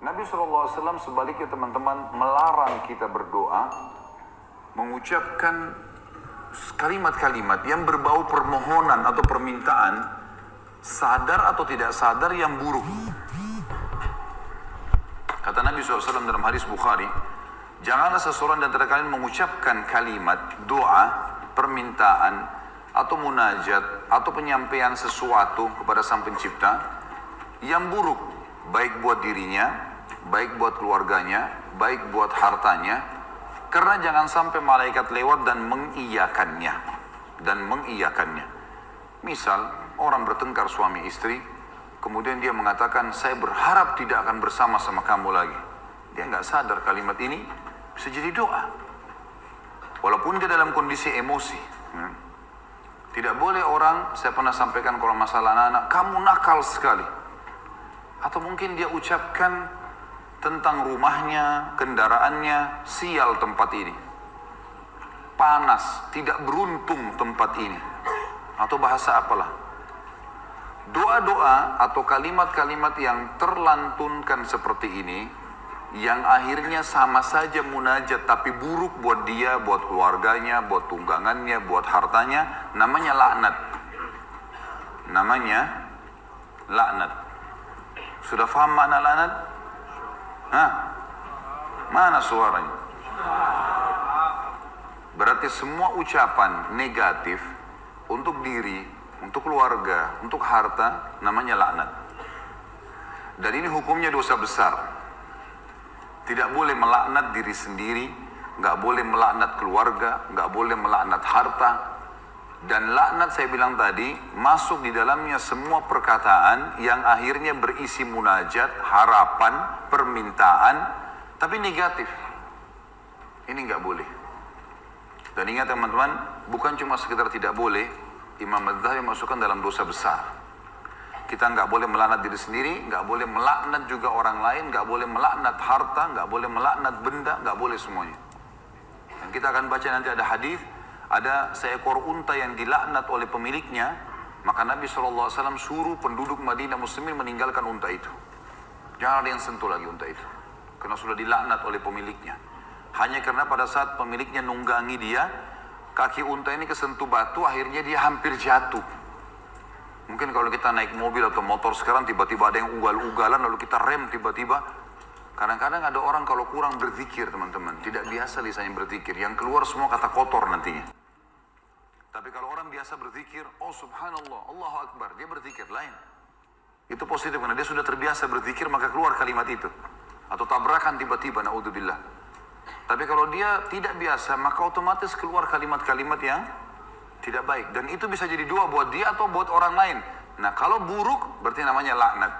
Nabi SAW sebaliknya teman-teman melarang kita berdoa mengucapkan kalimat-kalimat yang berbau permohonan atau permintaan, sadar atau tidak sadar, yang buruk. Kata Nabi SAW dalam hadis Bukhari, janganlah seseorang di antara kalian mengucapkan kalimat doa, permintaan, atau munajat, atau penyampaian sesuatu kepada Sang Pencipta yang buruk, baik buat dirinya, baik buat keluarganya, baik buat hartanya, karena jangan sampai malaikat lewat dan mengiyakannya. Misal, orang bertengkar suami istri, kemudian dia mengatakan, saya berharap tidak akan bersama sama kamu lagi. Dia nggak sadar kalimat ini bisa jadi doa. Walaupun dia dalam kondisi emosi. Tidak boleh orang, saya pernah sampaikan kalau masalah anak-anak, kamu nakal sekali. Atau mungkin dia ucapkan tentang rumahnya, kendaraannya, sial tempat ini. Panas, tidak beruntung tempat ini. Atau bahasa apalah. Doa-doa atau kalimat-kalimat yang terlantunkan seperti ini, yang akhirnya sama saja munajat tapi buruk buat dia, buat keluarganya, buat tunggangannya, buat hartanya, namanya laknat. Namanya laknat. Sudah paham makna laknat? Mana suaranya? Berarti semua ucapan negatif untuk diri, untuk keluarga, untuk harta, namanya laknat. Dan ini hukumnya dosa besar. Tidak boleh melaknat diri sendiri, nggak boleh melaknat keluarga, nggak boleh melaknat harta. Dan laknat, saya bilang tadi, masuk di dalamnya semua perkataan yang akhirnya berisi munajat, harapan, permintaan, tapi negatif. Ini nggak boleh. Dan ingat teman-teman, bukan cuma sekedar tidak boleh, Imam Adz-Dzahabi masukkan dalam dosa besar. Kita nggak boleh melaknat diri sendiri, nggak boleh melaknat juga orang lain, nggak boleh melaknat harta, nggak boleh melaknat benda, nggak boleh semuanya. Dan kita akan baca nanti ada hadis, ada seekor unta yang dilaknat oleh pemiliknya, maka Nabi SAW suruh penduduk Madinah Muslimin meninggalkan unta itu. Jangan ada yang sentuh lagi unta itu, karena sudah dilaknat oleh pemiliknya. Hanya karena pada saat pemiliknya nunggangi dia, kaki unta ini kesentuh batu, akhirnya dia hampir jatuh. Mungkin kalau kita naik mobil atau motor sekarang, tiba-tiba ada yang ugal-ugalan, lalu kita rem tiba-tiba. Kadang-kadang ada orang kalau kurang berzikir, teman-teman, tidak biasa lisannya berzikir, yang keluar semua kata kotor nantinya. Tapi kalau orang biasa berzikir, oh subhanallah, Allahu Akbar, dia berzikir lain. Itu positif, karena dia sudah terbiasa berzikir, maka keluar kalimat itu. Atau tabrakan tiba-tiba, na'udzubillah. Tapi kalau dia tidak biasa, maka otomatis keluar kalimat-kalimat yang tidak baik. Dan itu bisa jadi doa buat dia atau buat orang lain. Nah, kalau buruk, berarti namanya laknat.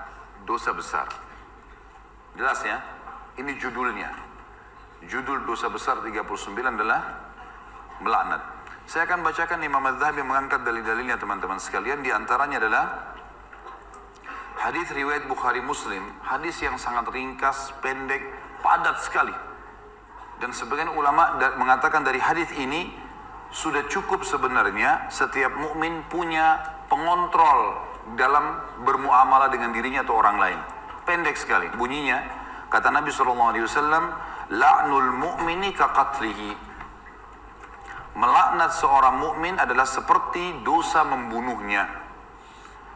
Dosa besar. Jelas ya? Ini judulnya. Judul dosa besar 39 adalah melaknat. Saya akan bacakan Imam Adz-Dzahabi mengangkat dalil-dalilnya teman-teman sekalian. Di antaranya adalah hadis riwayat Bukhari Muslim. Hadis yang sangat ringkas, pendek, padat sekali. Dan sebagian ulama mengatakan dari hadis ini sudah cukup sebenarnya setiap mukmin punya pengontrol dalam bermuamalah dengan dirinya atau orang lain. Pendek sekali bunyinya. Kata Nabi SAW, la'nul mu'mini ka qatlihi. Melaknat seorang mukmin adalah seperti dosa membunuhnya.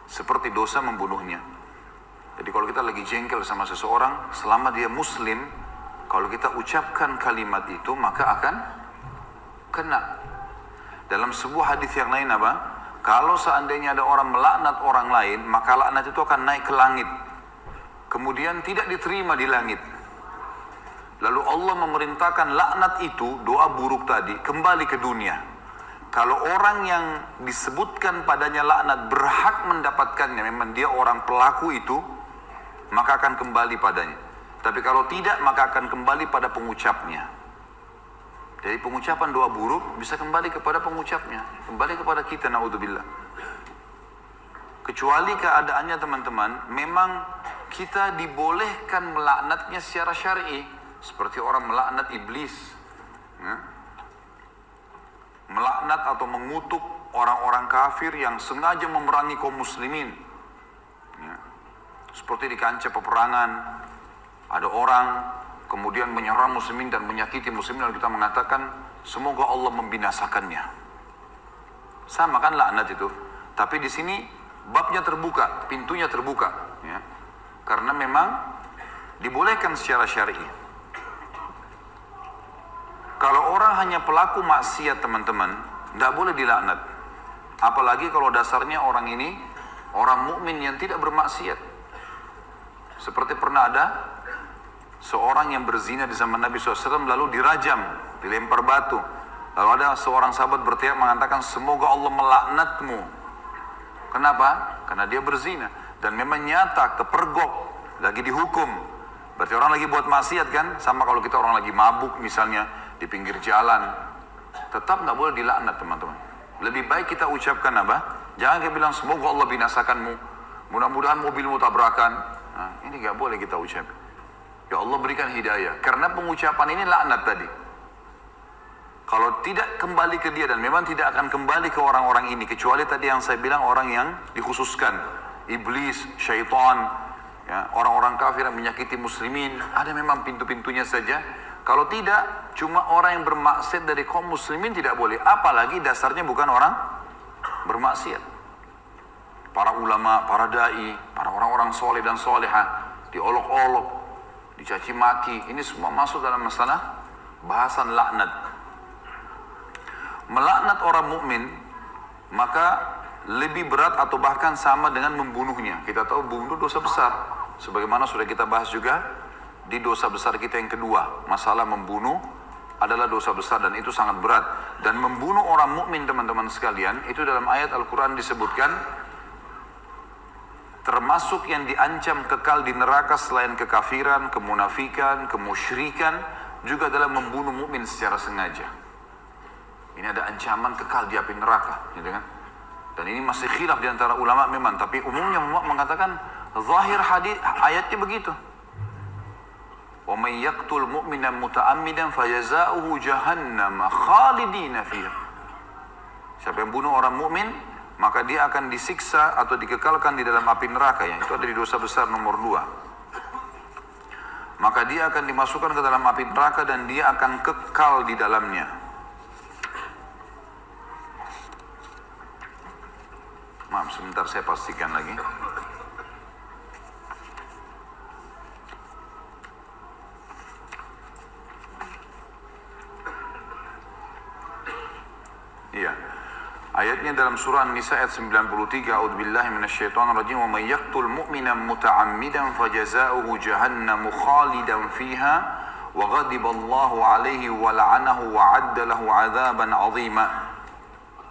Seperti dosa membunuhnya. Jadi kalau kita lagi jengkel sama seseorang, selama dia muslim, kalau kita ucapkan kalimat itu, maka akan kena. Dalam sebuah hadis yang lain apa? Kalau seandainya ada orang melaknat orang lain, maka laknat itu akan naik ke langit. Kemudian tidak diterima di langit. Lalu Allah memerintahkan laknat itu, doa buruk tadi, kembali ke dunia. Kalau orang yang disebutkan padanya laknat berhak mendapatkannya, memang dia orang pelaku itu, maka akan kembali padanya. Tapi kalau tidak, maka akan kembali pada pengucapnya. Jadi pengucapan doa buruk bisa kembali kepada pengucapnya, kembali kepada kita, na'udzubillah. Kecuali keadaannya teman-teman, memang kita dibolehkan melaknatnya secara syar'i, seperti orang melaknat iblis, melaknat atau mengutuk orang-orang kafir yang sengaja memerangi kaum muslimin, seperti di kancah peperangan. Ada orang kemudian menyerang muslimin dan menyakiti muslimin, lalu kita mengatakan semoga Allah membinasakannya. Sama kan laknat itu. Tapi di sini babnya terbuka, pintunya terbuka, ya. Karena memang dibolehkan secara syar'i. Kalau orang hanya pelaku maksiat teman-teman, tidak boleh dilaknat. Apalagi kalau dasarnya orang ini orang mukmin yang tidak bermaksiat. Seperti pernah ada seorang yang berzina di zaman Nabi SAW lalu dirajam, dilempar batu. Lalu ada seorang sahabat berteriak mengatakan semoga Allah melaknatmu. Kenapa? Karena dia berzina. Dan memang nyata, kepergok, lagi dihukum. Berarti orang lagi buat maksiat kan? Sama kalau kita orang lagi mabuk misalnya di pinggir jalan. Tetap nggak boleh dilaknat teman-teman. Lebih baik kita ucapkan apa? Jangan kita bilang semoga Allah binasakanmu. Mudah-mudahan mobilmu tabrakan. Nah, ini nggak boleh kita ucap. Ya Allah berikan hidayah. Karena pengucapan ini laknat tadi. Kalau tidak kembali ke dia, dan memang tidak akan kembali ke orang-orang ini, kecuali tadi yang saya bilang orang yang dikhususkan, iblis, syaitan, ya, orang-orang kafir yang menyakiti muslimin, ada memang pintu-pintunya saja. Kalau tidak, cuma orang yang bermaksiat dari kaum muslimin tidak boleh, apalagi dasarnya bukan orang bermaksiat. Para ulama, para dai, para orang-orang soleh dan solehah diolok-olok, dicaci maki, ini semua masuk dalam masalah bahasan laknat. Melaknat orang mukmin maka lebih berat atau bahkan sama dengan membunuhnya. Kita tahu membunuh dosa besar, sebagaimana sudah kita bahas juga di dosa besar kita yang kedua. Masalah membunuh adalah dosa besar dan itu sangat berat. Dan membunuh orang mukmin teman-teman sekalian, itu dalam ayat Al-Quran disebutkan termasuk yang diancam kekal di neraka selain kekafiran, kemunafikan, kemusyrikan, juga adalah membunuh mukmin secara sengaja. Ini ada ancaman kekal di api neraka, gitu kan? Dan ini masih khilaf di antara ulama memang, tapi umumnya mengatakan zahir hadis ayatnya begitu. Wa may yaqtul mu'mina muta'ammidan fajaza'uhu jahannam khalidina fiha. Siapa yang bunuh orang mukmin, maka dia akan disiksa atau dikekalkan di dalam api neraka, ya. Itu ada di dosa besar nomor 2. Maka dia akan dimasukkan ke dalam api neraka dan dia akan kekal di dalamnya. Maaf, sebentar saya pastikan lagi. Iya. Ayatnya dalam surah An-Nisa ayat 93, A'udzubillahi minasyaitonirrajim, wa may yaqtul mu'mina muta'ammidan fajaza'uhu jahannamu khalidan fiha wa ghadiballahu 'alaihi wa la'anahu wa 'adda lahu 'adzaban 'azima.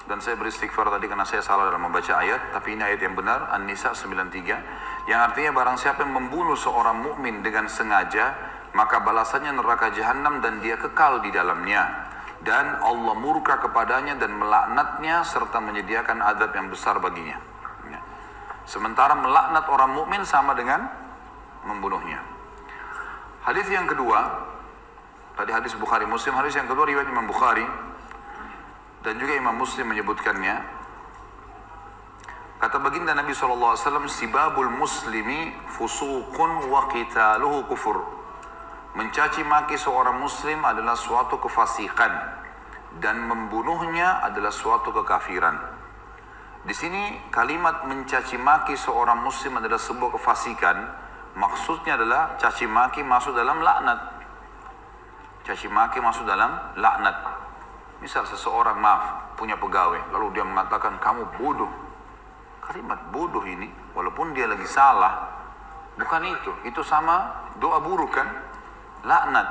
Dan saya beristighfar tadi karena saya salah dalam membaca ayat, tapi ini ayat yang benar, An-Nisa 93, yang artinya barang siapa yang membunuh seorang mukmin dengan sengaja, maka balasannya neraka jahanam dan dia kekal di dalamnya. Dan Allah murka kepadanya dan melaknatnya serta menyediakan azab yang besar baginya. Ya. Sementara melaknat orang mukmin sama dengan membunuhnya. Hadis yang kedua, tadi hadis Bukhari Muslim, hadis yang kedua riwayat Imam Bukhari dan juga Imam Muslim menyebutkannya. Kata baginda Nabi SAW, sibabul muslimi fusuqun wa qitaluhu kufur. Mencaci maki seorang muslim adalah suatu kefasikan dan membunuhnya adalah suatu kekafiran. Di sini kalimat mencaci maki seorang muslim adalah sebuah kefasikan, maksudnya adalah caci maki masuk dalam laknat. Caci maki masuk dalam laknat. Misal seseorang punya pegawai, lalu dia mengatakan kamu bodoh. Kalimat bodoh ini, walaupun dia lagi salah, bukan itu sama doa buruk kan, laknat.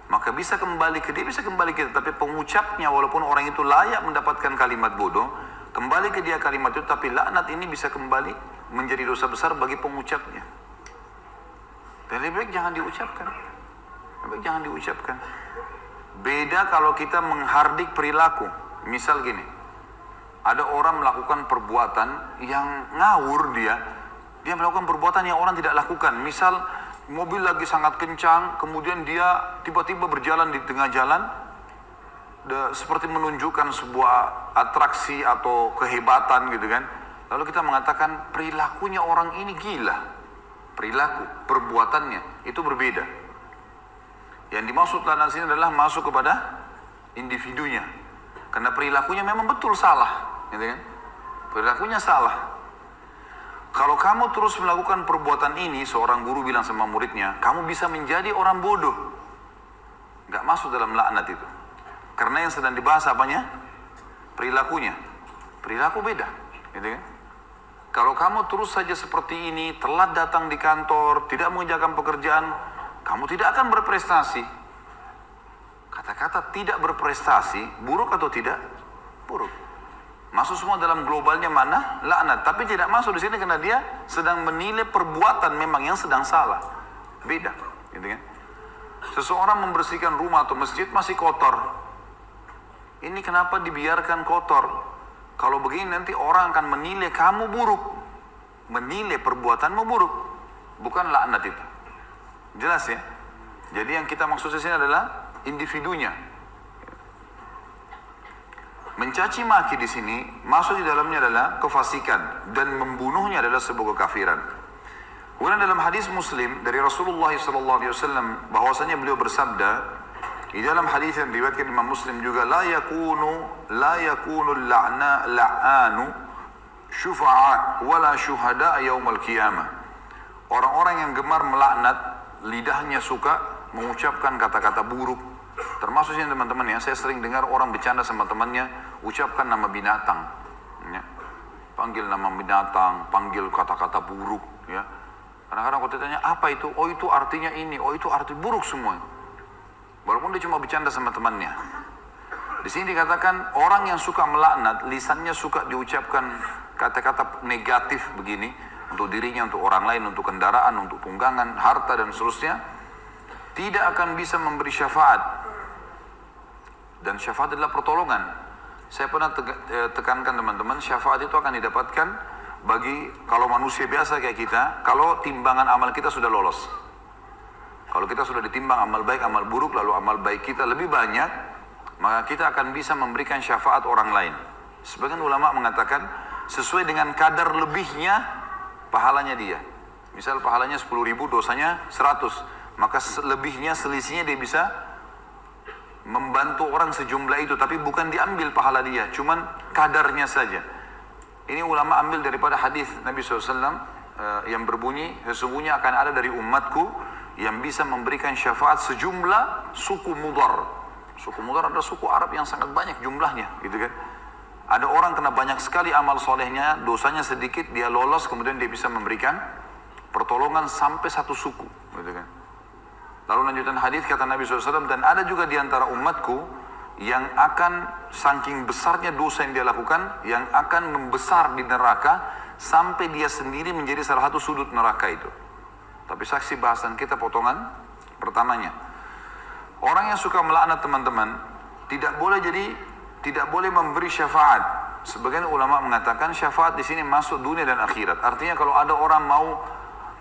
Maka bisa kembali ke dia, bisa kembali ke dia, tapi pengucapnya walaupun orang itu layak mendapatkan kalimat bodoh, kembali ke dia kalimat itu, tapi laknat ini bisa kembali menjadi dosa besar bagi pengucapnya. Dan lebih baik jangan diucapkan. Lebih baik jangan diucapkan. Beda kalau kita menghardik perilaku. Misal gini, ada orang melakukan perbuatan yang ngawur dia melakukan perbuatan yang orang tidak lakukan. Misal mobil lagi sangat kencang, kemudian dia tiba-tiba berjalan di tengah jalan, seperti menunjukkan sebuah atraksi atau kehebatan gitu kan. Lalu kita mengatakan perilakunya orang ini gila. perilaku, perbuatannya itu berbeda. Yang dimaksud laknat sini adalah masuk kepada individunya. Karena perilakunya memang betul salah, gitu kan? Perilakunya salah. Kalau kamu terus melakukan perbuatan ini, seorang guru bilang sama muridnya, kamu bisa menjadi orang bodoh. Gak masuk dalam laknat itu. Karena yang sedang dibahas apanya? Perilakunya. Perilaku beda, gitu kan? Kalau kamu terus saja seperti ini, telat datang di kantor, tidak mengerjakan pekerjaan, kamu tidak akan berprestasi. Kata-kata tidak berprestasi, buruk atau tidak? Buruk. Masuk semua dalam globalnya mana? Laknat. Tapi tidak masuk di sini karena dia sedang menilai perbuatan memang yang sedang salah. Beda, gitu kan? Seseorang membersihkan rumah atau masjid masih kotor. Ini kenapa dibiarkan kotor? Kalau begini nanti orang akan menilai kamu buruk. Menilai perbuatanmu buruk. Bukan laknat itu. Jelas ya? Jadi yang kita maksud di sini adalah individunya. Mencaci maki di sini masuk di dalamnya adalah kefasikan dan membunuhnya adalah sebuah kekafiran. Kemudian dalam hadis Muslim dari Rasulullah SAW bahwasanya beliau bersabda di dalam hadis yang diriwayatkan Imam Muslim juga, la yakunu la'anu syufa'a wala syuhada yaumil qiyamah. Orang-orang yang gemar melaknat, lidahnya suka mengucapkan kata-kata buruk. Termasuk sini teman-teman ya, saya sering dengar orang bercanda sama temannya, ucapkan nama binatang, ya. Panggil nama binatang, panggil kata-kata buruk, ya. Kadang-kadang kalau ditanya apa itu, oh itu artinya ini, oh itu arti buruk semua. Walaupun dia cuma bercanda sama temannya. Di sini dikatakan orang yang suka melaknat, lisannya suka diucapkan kata-kata negatif begini untuk dirinya, untuk orang lain, untuk kendaraan, untuk tunggangan, harta dan seterusnya, tidak akan bisa memberi syafaat. Dan syafaat adalah pertolongan. Saya pernah tekankan teman-teman, syafaat itu akan didapatkan bagi kalau manusia biasa kayak kita, kalau timbangan amal kita sudah lolos. Kalau kita sudah ditimbang amal baik, amal buruk, lalu amal baik kita lebih banyak, maka kita akan bisa memberikan syafaat orang lain. Sebagian ulama mengatakan sesuai dengan kadar lebihnya pahalanya dia. Misal pahalanya 10.000, dosanya 100, maka lebihnya, selisihnya dia bisa membantu orang sejumlah itu, tapi bukan diambil pahala dia, cuman kadarnya saja. Ini ulama ambil daripada hadis Nabi SAW yang berbunyi, sesungguhnya akan ada dari umatku yang bisa memberikan syafaat sejumlah suku Mudar. Suku Mudar adalah suku Arab yang sangat banyak jumlahnya, gitu kan? Ada orang kena banyak sekali amal solehnya, dosanya sedikit, dia lolos, kemudian dia bisa memberikan pertolongan sampai satu suku, gitu kan? Lalu lanjutan hadis kata Nabi SAW, dan ada juga di antara umatku yang akan saking besarnya dosa yang dia lakukan, yang akan membesar di neraka sampai dia sendiri menjadi salah satu sudut neraka itu. Tapi saksi bahasan kita potongan pertamanya. Orang yang suka melaknat teman-teman tidak boleh memberi syafaat. Sebagian ulama mengatakan syafaat di sini masuk dunia dan akhirat. Artinya kalau ada orang mau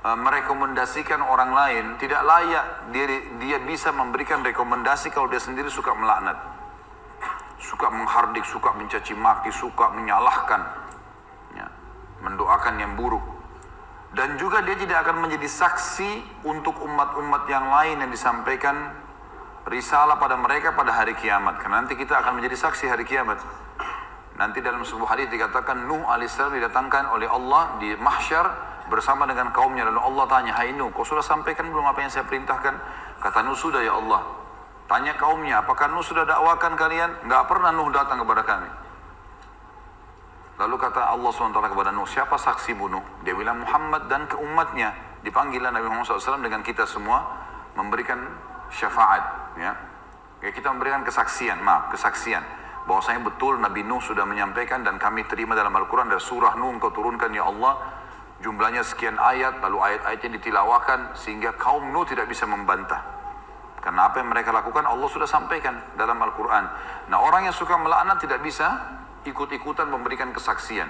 merekomendasikan orang lain, tidak layak dia bisa memberikan rekomendasi kalau dia sendiri suka melaknat, suka menghardik, suka mencaci maki, suka menyalahkan, ya, mendoakan yang buruk. Dan juga dia tidak akan menjadi saksi untuk umat-umat yang lain yang disampaikan risalah pada mereka pada hari kiamat. Karena nanti kita akan menjadi saksi hari kiamat. Nanti dalam sebuah hadis dikatakan Nuh alaihissalam didatangkan oleh Allah di mahsyar bersama dengan kaumnya, lalu Allah tanya, hai Nuh, kau sudah sampaikan belum apa yang saya perintahkan? Kata Nuh, sudah ya Allah. Tanya kaumnya, apakah Nuh sudah dakwakan kalian? Enggak pernah Nuh datang kepada kami. Lalu kata Allah SWT kepada Nuh, siapa saksimu Nuh? Dia bilang Muhammad dan ke umatnya. Dipanggillah Nabi Muhammad SAW dengan kita semua memberikan syafaat, ya. Kita memberikan kesaksian bahwasanya betul Nabi Nuh sudah menyampaikan dan kami terima dalam Al-Quran dari surah Nuh engkau turunkan ya Allah. Jumlahnya sekian ayat, lalu ayat-ayatnya ditilawakan sehingga kaum Nuh tidak bisa membantah. Karena apa yang mereka lakukan Allah sudah sampaikan dalam Al-Quran. Nah, orang yang suka melaknat tidak bisa ikut-ikutan memberikan kesaksian.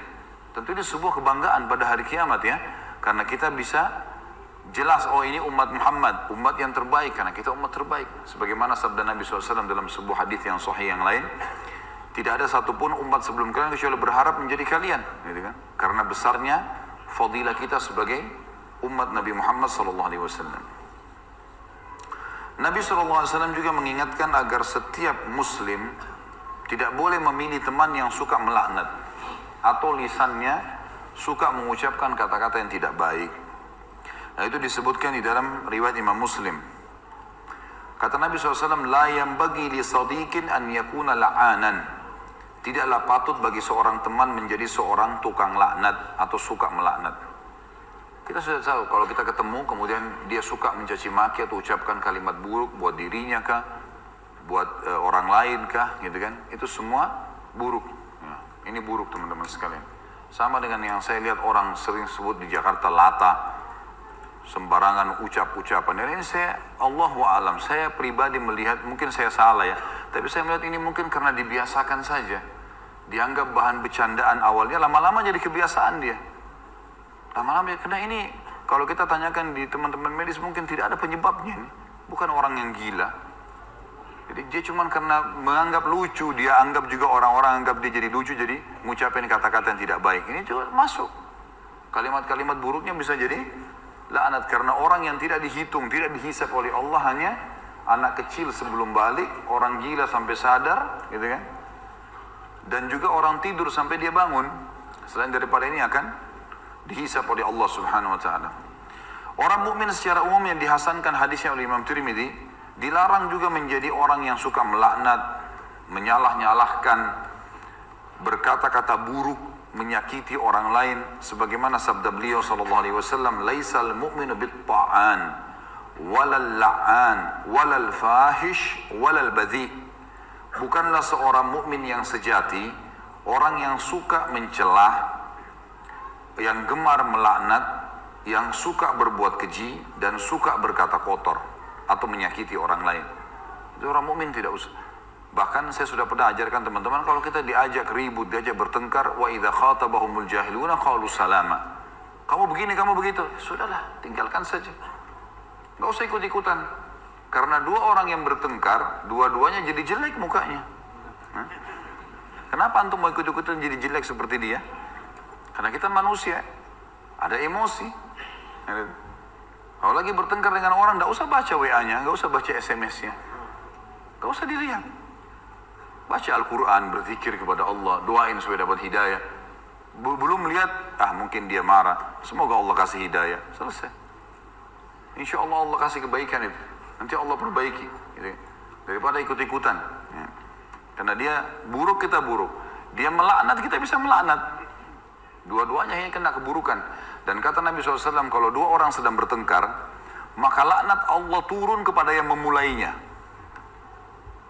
Tentu ini sebuah kebanggaan pada hari kiamat ya. Karena kita bisa jelas, oh ini umat Muhammad, umat yang terbaik, karena kita umat terbaik. Sebagaimana sabda Nabi SAW dalam sebuah hadis yang sahih yang lain, tidak ada satupun umat sebelum kalian kecuali berharap menjadi kalian, gitu kan? Karena besarnya fadilah kita sebagai umat Nabi Muhammad SAW. Nabi SAW juga mengingatkan agar setiap muslim tidak boleh memilih teman yang suka melaknat atau lisannya suka mengucapkan kata-kata yang tidak baik. Nah, itu disebutkan di dalam riwayat Imam Muslim. Kata Nabi SAW, la yanbaghi li sadiqin an yakuna la'anan. Tidaklah patut bagi seorang teman menjadi seorang tukang laknat atau suka melaknat. Kita sudah tahu kalau kita ketemu kemudian dia suka mencaci maki atau ucapkan kalimat buruk buat dirinya kah, buat orang lain kah, gitu kan? Itu semua buruk. Ya, ini buruk teman-teman sekalian. Sama dengan yang saya lihat orang sering sebut di Jakarta lata, sembarangan ucap-ucapan. Dan ini saya, Allahu a'lam, saya pribadi melihat, mungkin saya salah ya, tapi saya melihat ini mungkin karena dibiasakan saja. Dianggap bahan bercandaan awalnya, lama-lama jadi kebiasaan dia. Lama-lama, karena ini kalau kita tanyakan di teman-teman medis mungkin tidak ada penyebabnya ini. Bukan orang yang gila. Jadi dia cuma karena menganggap lucu, dia anggap juga orang-orang anggap dia jadi lucu, jadi mengucapkan kata-kata yang tidak baik. Ini juga masuk. Kalimat-kalimat buruknya bisa jadi laknat karena orang yang tidak dihitung, tidak dihisab oleh Allah, hanya anak kecil sebelum balik, orang gila sampai sadar, gitu kan? Dan juga orang tidur sampai dia bangun. Selain daripada ini akan dihisab oleh Allah Subhanahu wa taala. Orang mukmin secara umum yang dihasankan hadisnya oleh Imam Tirmidzi dilarang juga menjadi orang yang suka melaknat, menyalah-nyalahkan, berkata-kata buruk, menyakiti orang lain sebagaimana sabda beliau sallallahu alaihi wasallam, "Laisal mu'minu bit-ta'an walal la'an walal fahish walal badhi." Bukanlah seorang mukmin yang sejati orang yang suka mencelah, yang gemar melaknat, yang suka berbuat keji dan suka berkata kotor atau menyakiti orang lain. Itu orang mukmin tidak usah. Bahkan saya sudah pernah ajarkan teman-teman, kalau kita diajak ribut, diajak bertengkar, wa idza khatabahumul jahiluna qalu salama. Kamu begini, kamu begitu. Sudahlah, tinggalkan saja. Enggak usah ikut-ikutan. Karena dua orang yang bertengkar, dua-duanya jadi jelek mukanya. Kenapa antum mau ikut-ikutan jadi jelek seperti dia? Karena kita manusia, ada emosi. Kalau lagi bertengkar dengan orang, tidak usah baca WA-nya, tidak usah baca SMS-nya. Tidak usah dilihat. Baca Al-Quran, berzikir kepada Allah, doain supaya dapat hidayah. Belum lihat, mungkin dia marah. Semoga Allah kasih hidayah. Selesai. Insya Allah Allah kasih kebaikan itu. Nanti Allah perbaiki. Gitu. Daripada ikut-ikutan. Ya. Karena dia buruk, kita buruk. Dia melaknat, kita bisa melaknat. Dua-duanya hanya kena keburukan. Dan kata Nabi SAW, kalau dua orang sedang bertengkar, maka laknat Allah turun kepada yang memulainya.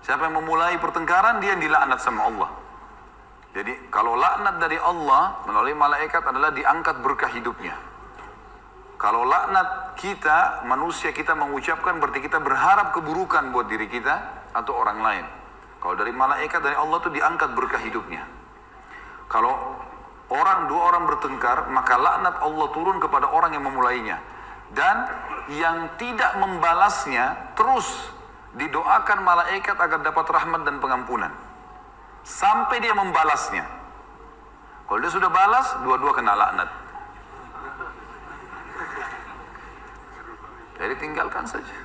Siapa yang memulai pertengkaran, dia yang dilaknat sama Allah. Jadi kalau laknat dari Allah melalui malaikat adalah diangkat berkah hidupnya. Kalau laknat kita, manusia kita mengucapkan, berarti kita berharap keburukan buat diri kita atau orang lain. Kalau dari malaikat, dari Allah itu diangkat berkah hidupnya. Kalau dua orang bertengkar, maka laknat Allah turun kepada orang yang memulainya. Dan yang tidak membalasnya terus didoakan malaikat agar dapat rahmat dan pengampunan. Sampai dia membalasnya. Kalau dia sudah balas, dua-dua kena laknat. Jadi tinggalkan saja.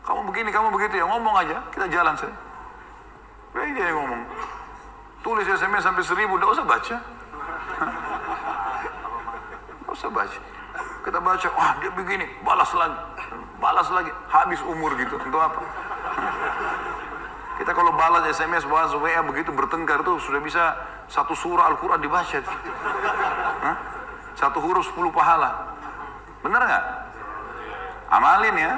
Kamu begini, kamu begitu, ya ngomong aja, kita jalan saja. Baik dia yang ngomong. Tulis SMS sampai 1000, tidak usah baca. Tidak usah baca. Kita baca, dia begini, balas lagi, habis umur gitu. Untuk apa? Kita kalau balas SMS, balas WA begitu bertengkar tuh sudah bisa satu surah Al-Quran dibaca. Satu huruf 10 pahala. Benar nggak? Amalin ya.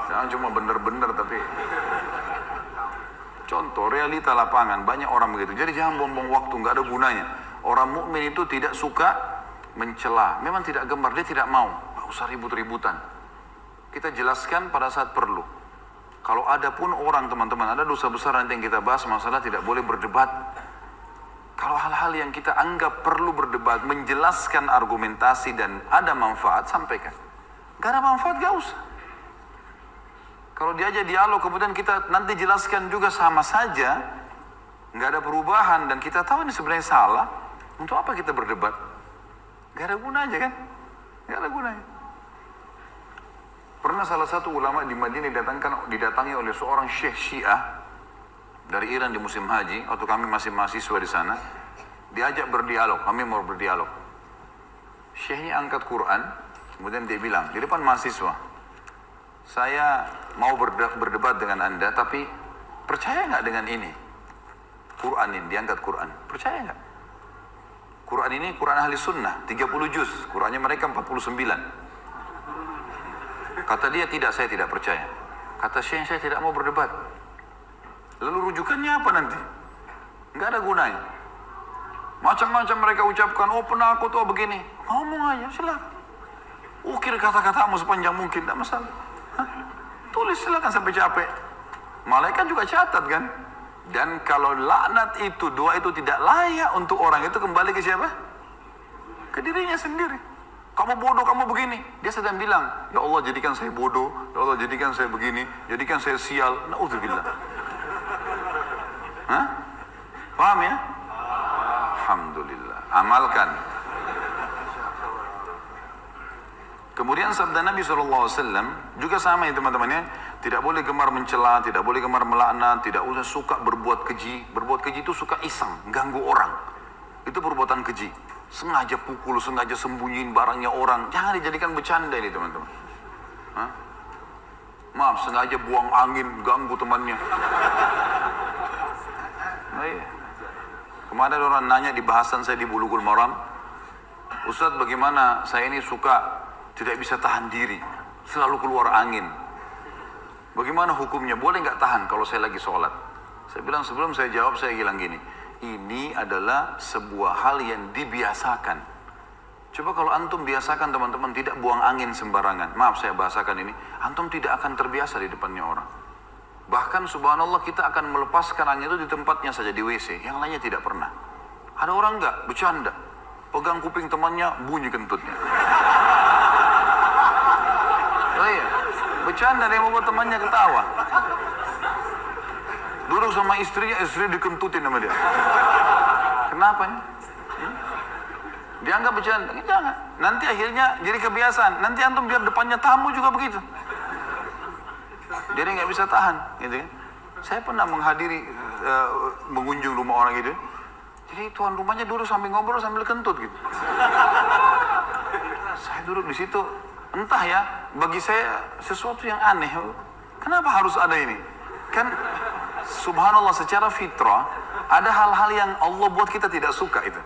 Jangan cuma bener-bener tapi. Contoh realita lapangan, banyak orang begitu. Jadi jangan buang-buang waktu, nggak ada gunanya. Orang mukmin itu tidak suka mencela. Memang tidak gemar, dia tidak mau. Nggak usah ribut-ributan. Kita jelaskan pada saat perlu. Kalau ada pun orang teman-teman, ada dosa besar nanti yang kita bahas, masalah tidak boleh berdebat. Kalau hal-hal yang kita anggap perlu berdebat, menjelaskan argumentasi dan ada manfaat, sampaikan. Gak ada manfaat, gak usah. Kalau diajak dialog, kemudian kita nanti jelaskan juga sama saja, nggak ada perubahan dan kita tahu ini sebenarnya salah, untuk apa kita berdebat? Gak ada gunanya kan? Gak ada gunanya. Pernah salah satu ulama di Madinah didatangi oleh seorang syekh Syiah dari Iran di musim haji, waktu kami masih mahasiswa di sana. Diajak berdialog, kami mau berdialog. Syekhnya angkat Quran, kemudian dia bilang di depan mahasiswa, saya mau berdebat dengan anda, tapi percaya nggak dengan ini? Quran ini, diangkat Quran. Percaya nggak? Quran ini Quran ahli sunnah, 30 juz. Qurannya mereka 49. Kata dia, tidak, saya tidak percaya. Kata Syekh, saya tidak mau berdebat. Lalu rujukannya apa nanti? Nggak ada gunanya. Macam-macam mereka ucapkan, oh penakut, oh begini. Ngomong aja, silakan. Ukir kata-katamu sepanjang mungkin, tidak masalah. Hah? Tulis silakan sampai capek. Malaikat juga catat kan? Dan kalau laknat itu, doa itu tidak layak untuk orang itu, kembali ke siapa? Ke dirinya sendiri. Kamu bodoh, kamu begini. Dia sedang bilang, ya Allah jadikan saya bodoh, ya Allah jadikan saya begini, jadikan saya sial. Na'udzubillah. Hah? Paham ya? Alhamdulillah. Amalkan. Kemudian sabda Nabi SAW juga sama ya teman-temannya. Tidak boleh gemar mencela, tidak boleh gemar melaknat, tidak usah suka berbuat keji. Berbuat keji itu suka iseng, ganggu orang. Itu perbuatan keji. Sengaja pukul, sengaja sembunyiin barangnya orang. Jangan dijadikan bercanda ini teman-teman. Hah? Maaf, sengaja buang angin, ganggu temannya. Nah, iya. Kemarin ada orang nanya di bahasan saya di Bulughul Maram, Ustaz bagaimana saya ini suka tidak bisa tahan diri, selalu keluar angin. Bagaimana hukumnya? Boleh nggak tahan kalau saya lagi sholat? Saya bilang sebelum saya jawab, saya bilang gini, ini adalah sebuah hal yang dibiasakan. Coba kalau antum biasakan teman-teman tidak buang angin sembarangan. Maaf saya bahasakan ini, antum tidak akan terbiasa di depannya orang. Bahkan subhanallah kita akan melepaskan angin itu di tempatnya saja, di WC. Yang lainnya tidak pernah. Ada orang nggak bercanda, pegang kuping temannya, bunyi kentutnya. Oh iya, bercanda dia mau buat temannya ketawa. Duduk sama istrinya, istri dikentutin sama dia. Kenapa nih? Dianggap bercanda? Jangan. Nanti akhirnya jadi kebiasaan. Nanti antum biar depannya tamu juga begitu. Dia nggak bisa tahan, gitu kan? Saya pernah menghadiri mengunjung rumah orang gitu. Jadi tuan rumahnya duduk sambil ngobrol sambil kentut gitu. Saya duduk di situ, entah ya, bagi saya sesuatu yang aneh. Kenapa harus ada ini? Kan subhanallah secara fitrah ada hal-hal yang Allah buat kita tidak suka itu.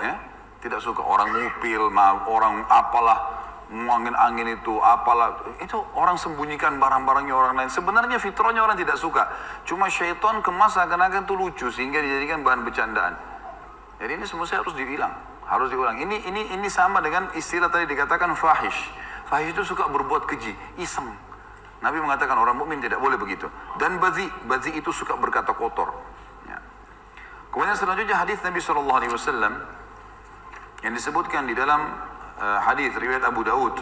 Ya? Tidak suka orang ngupil, orang apalah, angin itu, apalah. Itu orang sembunyikan barang-barangnya orang lain. Sebenarnya fitrahnya orang tidak suka. Cuma syaitan kemas akan-akan itu lucu sehingga dijadikan bahan bercandaan. Jadi ini semua saya harus diulang. Harus diulang. Ini sama dengan istilah tadi dikatakan fahish. Fahish itu suka berbuat keji, iseng. Nabi mengatakan orang mukmin tidak boleh begitu. Dan badzi itu suka berkata kotor. Ya. Kemudian selanjutnya hadis Nabi SAW yang disebutkan di dalam hadis riwayat Abu Daud.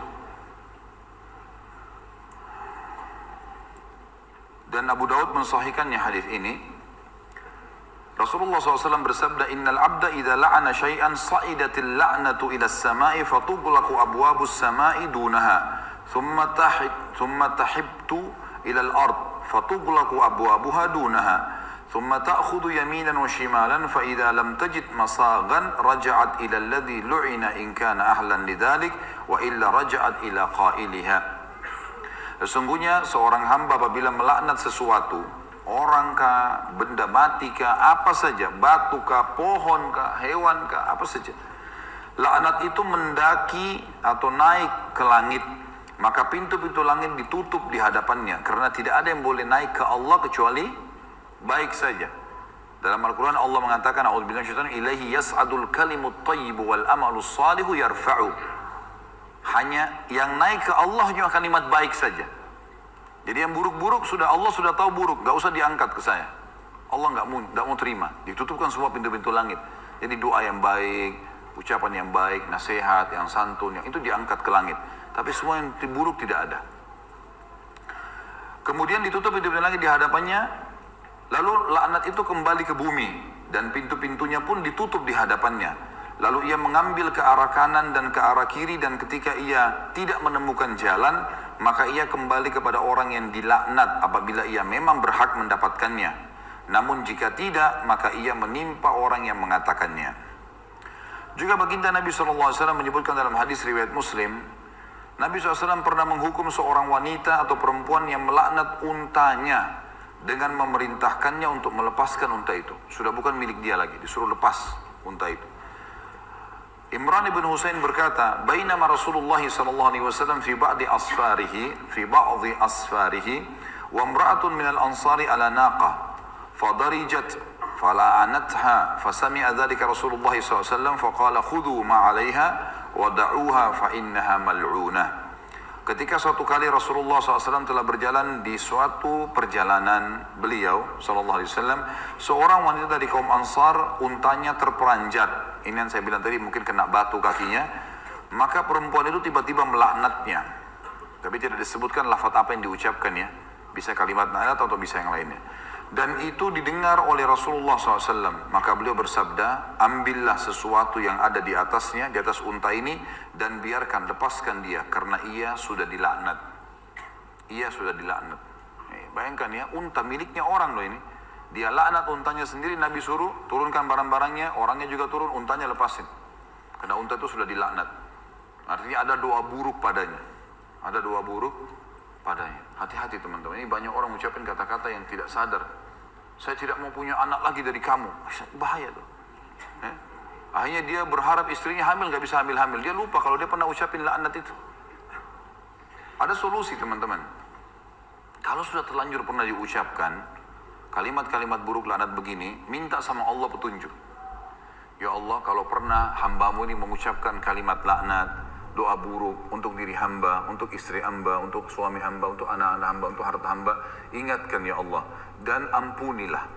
Dan Abu Daud mensahihkannya hadis ini. Rasulullah SAW bersabda, Innal abda idha la'ana syai'an sa'idatil la'natu ila as-sama'i fatughlaqu abwabus sama'i dunaha thumma tahibtu ila al-ard fatughlaqu abwabuha dunaha thumma ta'khudhu yaminan wa shimalan fa idha lam tajid masaghan raja'at ila alladhi lu'ina in kana ahlan lidhalik wa illa raja'at ila qailiha. Sesungguhnya seorang hamba apabila melaknat sesuatu, orang kah, benda mati kah, apa saja, batu kah, pohon kah, hewan kah, apa saja. Laknat itu mendaki atau naik ke langit, maka pintu-pintu langit ditutup di hadapannya, karena tidak ada yang boleh naik ke Allah kecuali baik saja. Dalam Al-Quran Allah mengatakan, A'udzubillahi minasyaitonir rajim, ilaihi yas'adul kalimut thayyibu wal amalus salihu yarfa'u. Hanya yang naik ke Allah hanya kalimat baik saja. Jadi yang buruk-buruk Allah sudah tahu buruk, gak usah diangkat ke saya. Allah gak mau terima. Ditutupkan semua pintu-pintu langit. Jadi doa yang baik, ucapan yang baik, nasihat, yang santun, yang itu diangkat ke langit. Tapi semua yang buruk tidak ada. Kemudian ditutup pintu-pintu langit di hadapannya. Lalu laknat itu kembali ke bumi dan pintu-pintunya pun ditutup di hadapannya. Lalu ia mengambil ke arah kanan dan ke arah kiri, dan ketika ia tidak menemukan jalan, maka ia kembali kepada orang yang dilaknat apabila ia memang berhak mendapatkannya. Namun jika tidak, maka ia menimpa orang yang mengatakannya. Juga baginda Nabi SAW menyebutkan dalam hadis riwayat Muslim, Nabi SAW pernah menghukum seorang wanita atau perempuan yang melaknat untanya dengan memerintahkannya untuk melepaskan unta itu. Sudah bukan milik dia lagi, disuruh lepas unta itu. Imran ibn Husain berkata, "Bainama Rasulullah sallallahu alaihi wasallam fi ba'di asfarihi wa imra'atun min al-ansari ala naqah fadarijat fala'anatha fasami'a dhalika Rasulullah sallallahu alaihi wasallam faqala khudhu ma 'alayha wa da'uha fa innaha mal'unah." Ketika suatu kali Rasulullah SAW telah berjalan di suatu perjalanan beliau SAW, seorang wanita dari kaum Ansar untanya terperanjat. Ini yang saya bilang tadi, mungkin kena batu kakinya. Maka perempuan itu tiba-tiba melaknatnya. Tapi tidak disebutkan lafaz apa yang diucapkan ya. Bisa kalimat laknat atau bisa yang lainnya. Dan itu didengar oleh Rasulullah SAW. Maka beliau bersabda, ambillah sesuatu yang ada di atasnya, di atas unta ini, dan biarkan, lepaskan dia, karena ia sudah dilaknat. Ia sudah dilaknat. Bayangkan ya, unta miliknya orang loh ini. Dia laknat untanya sendiri, Nabi suruh turunkan barang-barangnya, orangnya juga turun, untanya lepasin. Karena unta itu sudah dilaknat. Artinya ada doa buruk padanya. Ada doa buruk padanya. Hati-hati teman-teman, ini banyak orang mengucapkan kata-kata yang tidak sadar. Saya tidak mau punya anak lagi dari kamu. Bahaya tuh. Akhirnya dia berharap istrinya hamil, gak bisa hamil-hamil. Dia lupa kalau dia pernah ucapin laknat itu. Ada solusi teman-teman. Kalau sudah terlanjur pernah diucapkan kalimat-kalimat buruk laknat begini, minta sama Allah petunjuk. Ya Allah, kalau pernah hambamu ini mengucapkan kalimat laknat, doa buruk untuk diri hamba, untuk istri hamba, untuk suami hamba, untuk anak-anak hamba, untuk harta hamba, ingatkan ya Allah, dan ampunilah.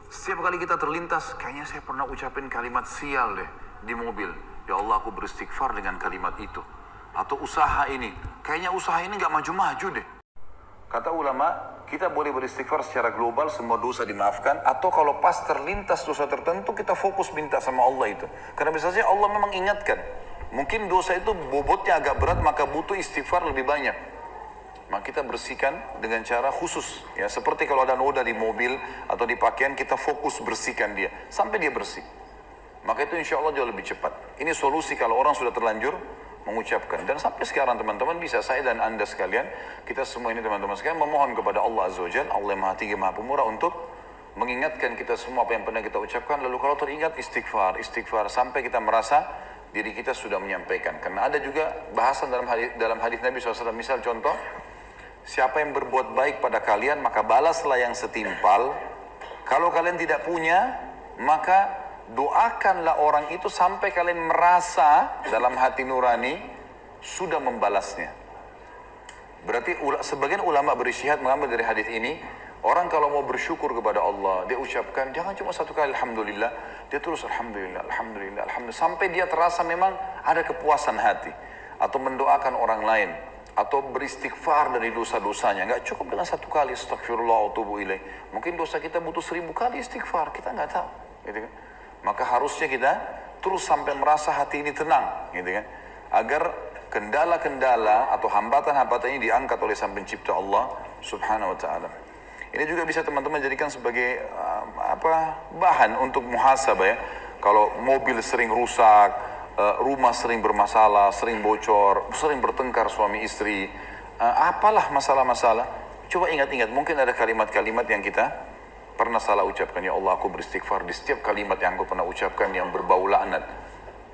Setiap kali kita terlintas, kayaknya saya pernah ucapin kalimat sial deh di mobil. Ya Allah, aku beristighfar dengan kalimat itu. Atau usaha ini, kayaknya usaha ini gak maju-maju deh. Kata ulama, kita boleh beristighfar secara global, semua dosa dimaafkan. Atau kalau pas terlintas dosa tertentu, kita fokus minta sama Allah itu. Karena bisa saja Allah memang ingatkan. Mungkin dosa itu bobotnya agak berat, maka butuh istighfar lebih banyak. Maka kita bersihkan dengan cara khusus. Ya, seperti kalau ada noda di mobil atau di pakaian, kita fokus bersihkan dia. Sampai dia bersih. Maka itu insya Allah jauh lebih cepat. Ini solusi kalau orang sudah terlanjur mengucapkan. Dan sampai sekarang teman-teman bisa, saya dan anda sekalian, kita semua ini teman-teman sekalian, memohon kepada Allah Azza wa Jalla, Allah yang Maha Tinggi Maha Pemurah, untuk mengingatkan kita semua apa yang pernah kita ucapkan. Lalu kalau teringat, istighfar, sampai kita merasa diri kita sudah menyampaikan. Karena ada juga bahasan dalam hadis Nabi SAW. Misal contoh, siapa yang berbuat baik pada kalian, maka balaslah yang setimpal. Kalau kalian tidak punya, maka doakanlah orang itu sampai kalian merasa dalam hati nurani sudah membalasnya. Berarti sebagian ulama berijtihad mengambil dari hadis ini, orang kalau mau bersyukur kepada Allah, dia ucapkan jangan cuma satu kali alhamdulillah, dia terus alhamdulillah, alhamdulillah, alhamdulillah, sampai dia terasa memang ada kepuasan hati. Atau mendoakan orang lain, atau beristighfar dari dosa-dosanya. Nggak cukup dengan satu kali astagfirullah wa atubu ilaih. Mungkin dosa kita butuh 1000 kali istighfar, kita nggak tahu, gitu kan? Maka harusnya kita terus sampai merasa hati ini tenang, gitu kan? Agar kendala-kendala atau hambatan-hambatan ini diangkat oleh Sang Pencipta Allah Subhanahu wa taala. Ini juga bisa teman-teman jadikan sebagai bahan untuk muhasabah ya. Kalau mobil sering rusak, rumah sering bermasalah, sering bocor, sering bertengkar suami istri, apalah masalah-masalah, coba ingat-ingat, mungkin ada kalimat-kalimat yang kita pernah salah ucapkan. Ya Allah, aku beristighfar di setiap kalimat yang aku pernah ucapkan yang berbau laknat.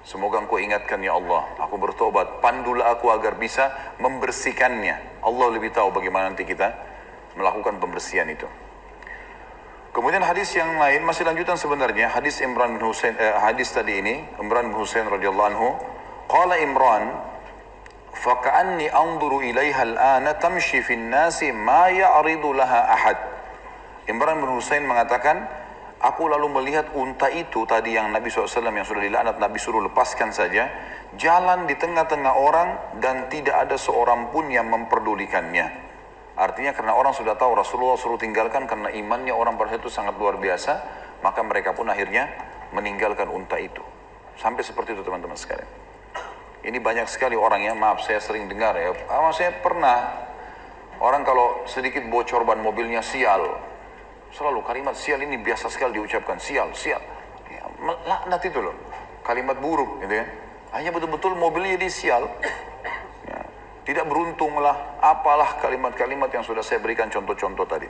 Semoga engkau ingatkan ya Allah, aku bertobat, pandulah aku agar bisa membersihkannya. Allah lebih tahu bagaimana nanti kita melakukan pembersihan itu. Kemudian hadis yang lain, masih lanjutan sebenarnya, hadis Imran bin Husain, hadis tadi ini, Imran bin Husain radhiyallahu anhu, qala Imran, faka'anni anzuru ilaiha al-ana tamshi fi an-nasi ma ya'ridu laha ahad. Imran bin Husain mengatakan, aku lalu melihat unta itu tadi yang Nabi SAW yang sudah dilaknat, Nabi suruh lepaskan saja, jalan di tengah-tengah orang dan tidak ada seorang pun yang memperdulikannya. Artinya karena orang sudah tahu Rasulullah suruh tinggalkan, karena imannya orang pada itu sangat luar biasa, maka mereka pun akhirnya meninggalkan unta itu. Sampai seperti itu teman-teman sekalian. Ini banyak sekali orang ya, maaf saya sering dengar ya. Saya pernah, orang kalau sedikit bocor ban mobilnya sial. Selalu kalimat sial ini biasa sekali diucapkan, sial, sial. Ya, laknat itu loh, kalimat buruk gitu ya. Hanya betul-betul mobilnya jadi sial. Ya, tidak beruntunglah, apalah kalimat-kalimat yang sudah saya berikan contoh-contoh tadi.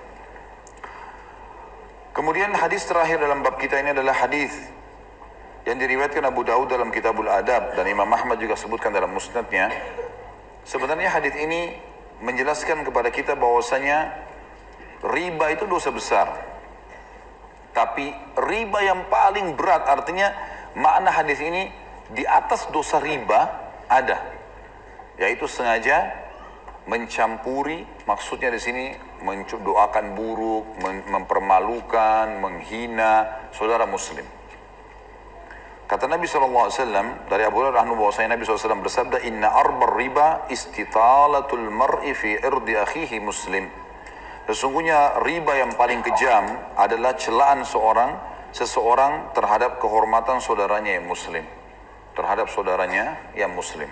Kemudian hadis terakhir dalam bab kita ini adalah hadis yang diriwayatkan Abu Daud dalam Kitabul Adab dan Imam Ahmad juga sebutkan dalam musnadnya. Sebenarnya hadis ini menjelaskan kepada kita bahwasanya riba itu dosa besar. Tapi riba yang paling berat, artinya makna hadis ini di atas dosa riba ada, yaitu sengaja mencampuri, maksudnya di sini mendoakan buruk, mempermalukan, menghina saudara muslim. Kata Nabi SAW dari Abu Hurairah bahwasanya Nabi SAW bersabda, Inna arbar riba istitalatul mar'i fi irdi akhihi muslim. Sesungguhnya riba yang paling kejam adalah celaan seseorang terhadap kehormatan saudaranya yang muslim. Terhadap saudaranya yang muslim.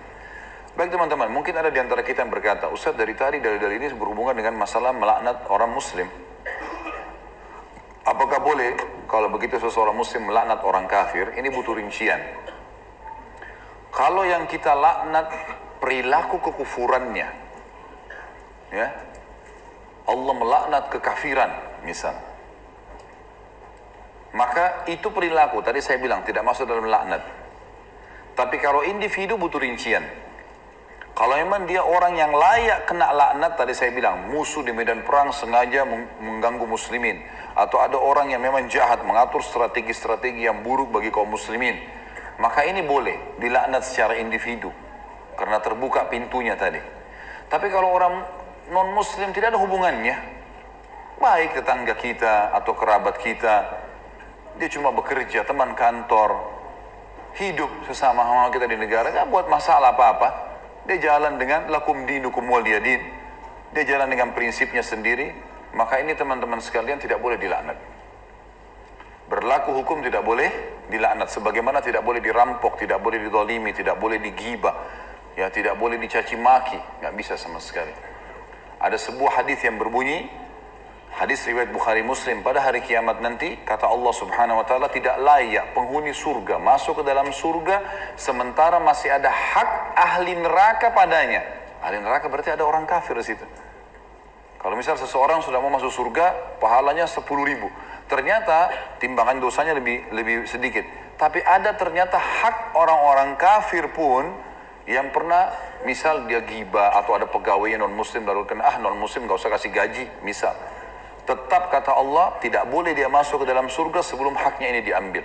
Baik teman-teman, mungkin ada di antara kita yang berkata, Ustaz dari tadi dalil-dalil ini berhubungan dengan masalah melaknat orang muslim. Apakah boleh kalau begitu seseorang muslim melaknat orang kafir? Ini butuh rincian. Kalau yang kita laknat perilaku kekufurannya, ya, Allah melaknat kekafiran misal, maka itu perilaku, tadi saya bilang tidak masuk dalam laknat. Tapi kalau individu butuh rincian. Kalau memang dia orang yang layak kena laknat, tadi saya bilang musuh di medan perang sengaja mengganggu muslimin, atau ada orang yang memang jahat mengatur strategi-strategi yang buruk bagi kaum muslimin, maka ini boleh dilaknat secara individu karena terbuka pintunya tadi. Tapi kalau orang non muslim tidak ada hubungannya, baik tetangga kita atau kerabat kita, dia cuma bekerja, teman kantor, hidup sesama kita di negara, nggak buat masalah apa-apa. Dia jalan dengan lakum dinukum waliyadin, dia jalan dengan prinsipnya sendiri, maka ini teman-teman sekalian tidak boleh dilaknat. Berlaku hukum tidak boleh dilaknat, sebagaimana tidak boleh dirampok, tidak boleh dizalimi, tidak boleh digibah, ya, tidak boleh dicaci maki, nggak bisa sama sekali. Ada sebuah hadis yang berbunyi, hadis riwayat Bukhari Muslim, pada hari kiamat nanti kata Allah Subhanahu wa taala, tidak layak penghuni surga masuk ke dalam surga sementara masih ada hak ahli neraka padanya. Ahli neraka berarti ada orang kafir di situ. Kalau misal seseorang sudah mau masuk surga, pahalanya 10.000. Ternyata timbangan dosanya lebih sedikit. Tapi ada ternyata hak orang-orang kafir pun yang pernah, misal dia ghibah atau ada pegawai yang non muslim lalu kena, non muslim gak usah kasih gaji misal. Tetap kata Allah tidak boleh dia masuk ke dalam surga sebelum haknya ini diambil.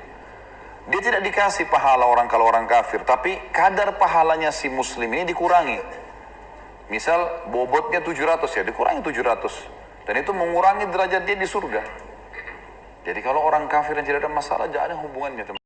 Dia tidak dikasih pahala kalau orang kafir, tapi kadar pahalanya si muslim ini dikurangi. Misal bobotnya 700 ya, dikurangi 700. Dan itu mengurangi derajat dia di surga. Jadi kalau orang kafir yang tidak ada masalah, jangan ada hubungannya teman.